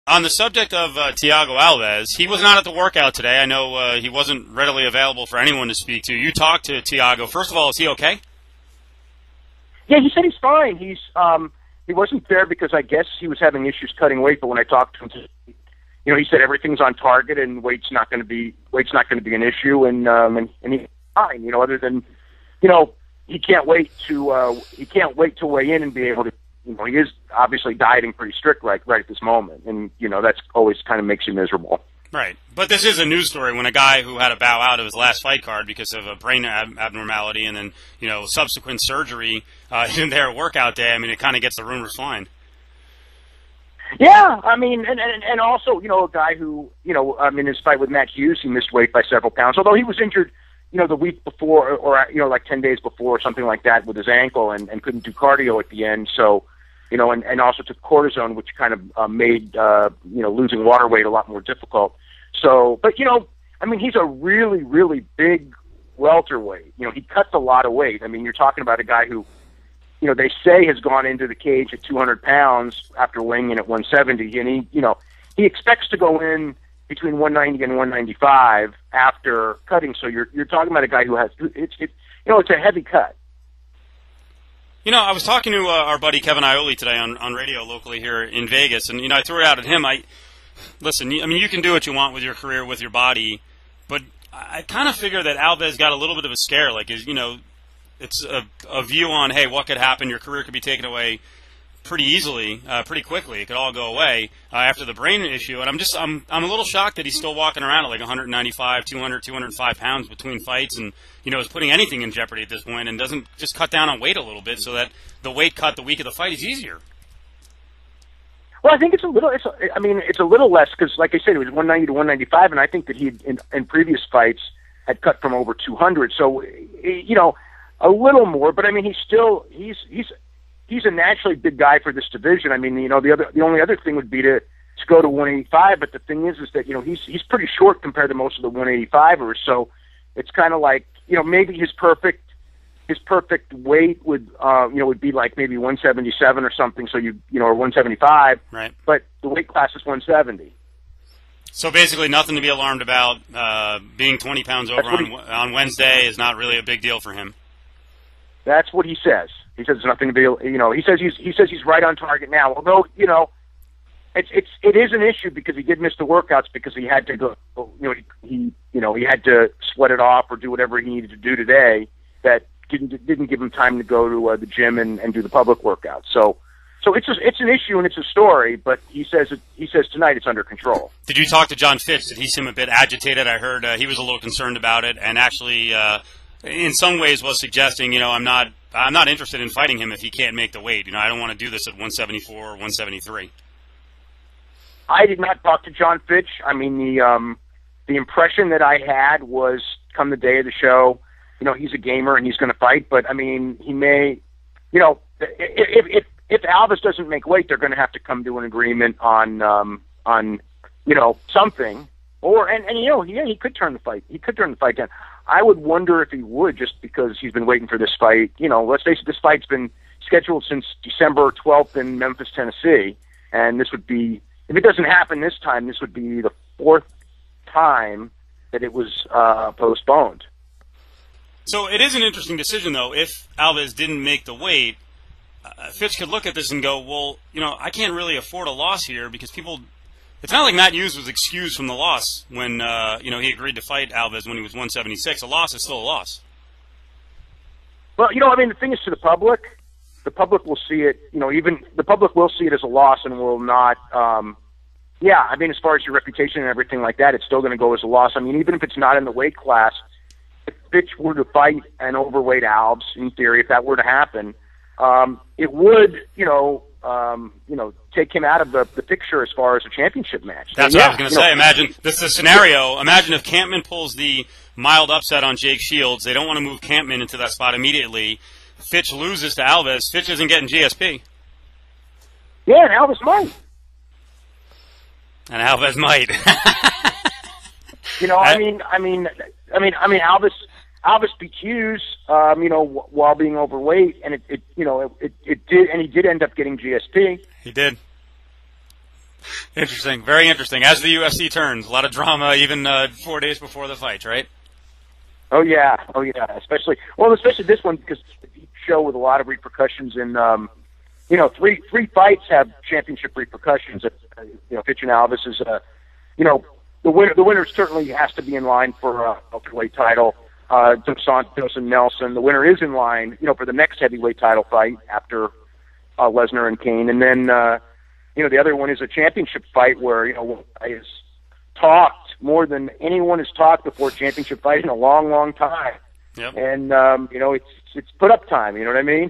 On the subject of Thiago Alves, he was not at the workout today. I know he wasn't readily available for anyone to speak to. You talked to Thiago. First of all, is he okay? Yeah, he said he's fine. He wasn't there because I guess he was having issues cutting weight. But when I talked to him, he said everything's on target and weight's not going to be an issue, and he's fine. Other than he can't wait to weigh in and be able to. He is obviously dieting pretty strict right at this moment, and that's always kind of makes you miserable. Right, but this is a news story when a guy who had to bow out of his last fight card because of a brain abnormality and then subsequent surgery in their workout day. I mean, it kind of gets the rumors flying. Yeah, I mean, and also a guy who his fight with Matt Hughes, he missed weight by several pounds, although he was injured. The week before, or like 10 days before, or something like that, with his ankle, and couldn't do cardio at the end. So, and also took cortisone, which kind of made losing water weight a lot more difficult. So, but he's a really, really big welterweight. He cuts a lot of weight. I mean, you're talking about a guy who, they say has gone into the cage at 200 pounds after weighing in at 170, and he expects to go in between 190 and 195 after cutting. So you're talking about a guy who has it's a heavy cut. I was talking to our buddy Kevin Ioli today on radio locally here in Vegas, and I threw it out at him. Listen, you can do what you want with your career, with your body, but I kind of figure that Alves got a little bit of a scare. Like, it's a view on, hey, what could happen? Your career could be taken away pretty easily, pretty quickly. It could all go away after the brain issue. And I'm a little shocked that he's still walking around at like 195, 200, 205 pounds between fights, and is putting anything in jeopardy at this point, and doesn't just cut down on weight a little bit so that the weight cut the week of the fight is easier. Well, I think it's a little less because, like I said, it was 190 to 195, and I think that he in previous fights had cut from over 200. So, a little more, but I mean, he's a naturally big guy for this division. I mean, the only other thing would be to go to 185, but the thing is that he's pretty short compared to most of the 185ers. So it's kind of like maybe his perfect weight would be like maybe 177 or something. So or 175. Right. But the weight class is 170. So basically, nothing to be alarmed about. Being 20 pounds over on Wednesday is not really a big deal for him. That's what he says. He says there's nothing to be, he says he's right on target now. Although, it is an issue because he did miss the workouts because he had to go, he had to sweat it off or do whatever he needed to do today that didn't give him time to go to the gym and do the public workouts. So it's an issue and it's a story, but he says tonight it's under control. Did you talk to John Fitch? Did he seem a bit agitated? I heard he was a little concerned about it, and actually, in some ways was suggesting, I'm not interested in fighting him if he can't make the weight. I don't want to do this at 174 or 173. I did not talk to John Fitch. I mean, the impression that I had was come the day of the show, he's a gamer and he's going to fight, but I mean, he may, if Alves doesn't make weight, they're going to have to come to an agreement on something. Or he could turn the fight. He could turn the fight down. I would wonder if he would, just because he's been waiting for this fight. Let's face it, this fight's been scheduled since December 12th in Memphis, Tennessee, and this would be, if it doesn't happen this time, this would be the fourth time that it was postponed. So it is an interesting decision, though. If Alves didn't make the weight, Fitch could look at this and go, well, I can't really afford a loss here because people. It's not like Matt Hughes was excused from the loss when he agreed to fight Alves when he was 176. A loss is still a loss. Well, the thing is, to the public will see it. Even the public will see it as a loss and will not. As far as your reputation and everything like that, it's still going to go as a loss. I mean, even if it's not in the weight class, if Fitch were to fight an overweight Alves, in theory, if that were to happen, it would, take him out of the picture as far as a championship match. That's what I was going to say. Imagine this is a scenario. Imagine if Campman pulls the mild upset on Jake Shields. They don't want to move Campman into that spot immediately. Fitch loses to Alves. Fitch isn't getting GSP. Yeah, and Alves might. And Alves might. Alves beat Hughes, while being overweight, and it did, and he did end up getting GSP. He did. Interesting, very interesting. As the UFC turns, a lot of drama even 4 days before the fights, right? Oh yeah. Especially this one because it's a show with a lot of repercussions. And three fights have championship repercussions. Thiago Alves is the winner certainly has to be in line for a welterweight title. Dos Santos and Nelson, the winner is in line, for the next heavyweight title fight after Lesnar and Kane, and then the other one is a championship fight where is talked more than anyone has talked before championship fight in a long, long time. Yep. And it's put up time. You know what I mean?